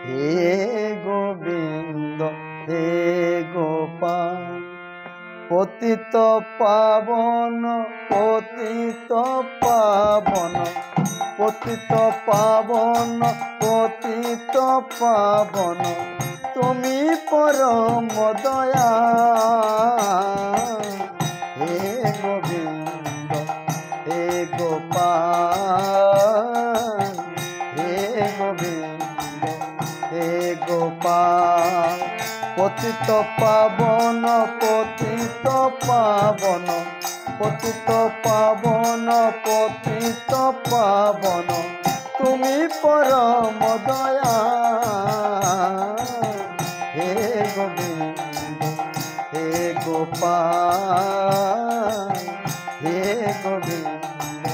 হে গোবিন্দ হে গোপাল পতিত পাবন পতিত পাবন পতিত পাবন পতিত পাবন তুমি পরম দয়া হে গোবিন্দ হে গোপাল হে গোবিন্দ হে গোপাল পতিত পাবন পতিত পাবন পতিত পাবন পতিত পাবন তুমি পরম দয়া হে গোবিন্দ হে গোপাল হে গোবিন্দ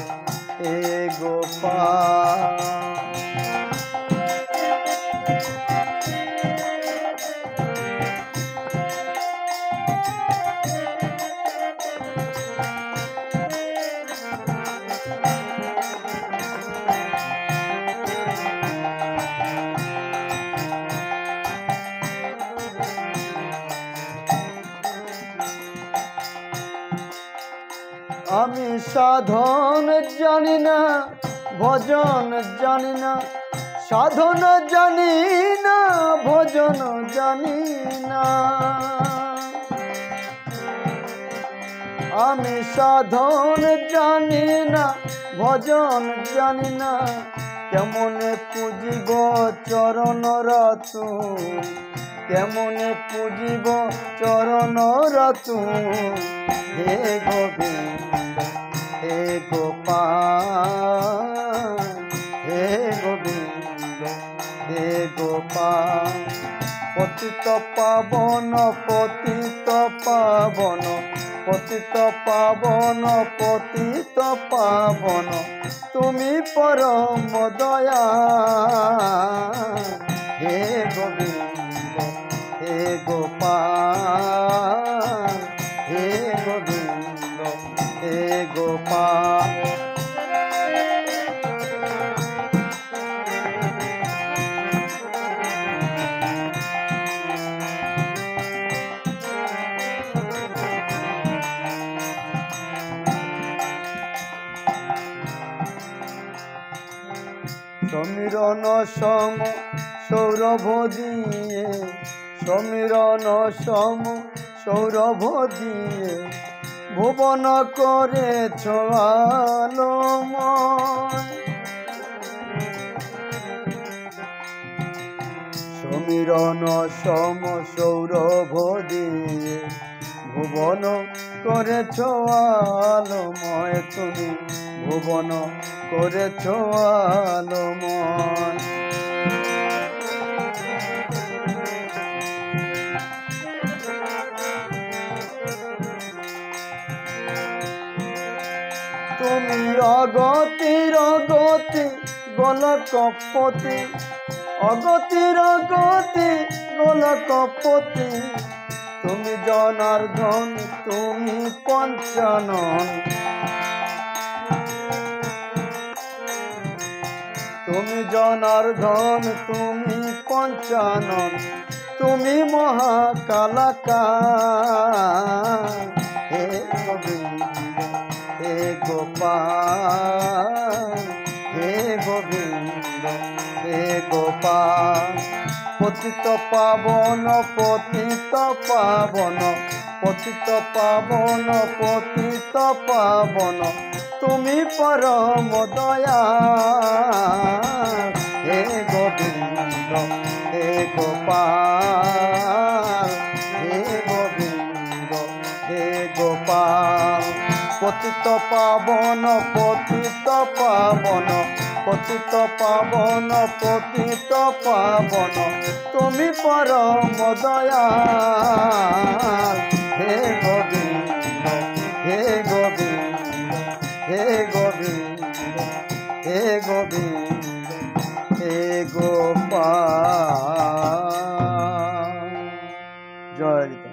হে গোপাল। আমি সাধন জানি না ভজন জানি না সাধন জানি না ভজন জানি না আমি সাধন জানি না ভজন জানি না কেমনে পুজিব চরণ রাতু কেমনে পুজিব চরণ রাতু হে গোবিন্দ হে গোপাল হে গোবিন্দ হে গোপাল পতিত পাবন পতিত পাবন পতিত পাবন পতিত পাবন তুমি পরম দয়া হে গোবিন্দ হে গোপাল হে গোবিন্দ হে গোপাল। সমীরণ সম সৌরভ দিয়ে সমীরণ সম সৌরভ দিয়ে ভুবন করেছ আলোময় সমীরণ সম সৌরভ দিয়ে ভুবন করেছ আলোময় তুমি ভুবন করেছ আলোময় তুমি অগতির অগতি গোলকপতি অগতির অগতি গোলকপতি তুমি জনার্দন তুমি পঞ্চানন তুমি জনার্দন তুমি পঞ্চানন তুমি মহাকালাকার হে গোবিন্দ হে গোপাল হে গোবিন্দ হে গোপাল পতিত পাবন পতিত পাবন পতিত পাবন পতিত পাবন তুমি পরম দয়া হে গোবিন্দ হে গোপাল হে গোবিন্দ হে গোপাল পতিত পাবন পতিত পাবন পতিত পাবন পতিত পাবন তুমি পরম দয়া হে গোবিন্দ হে গোবিন্দ হে গোবিন্দ হে গোবিন্দ হে গোপাল। জয়।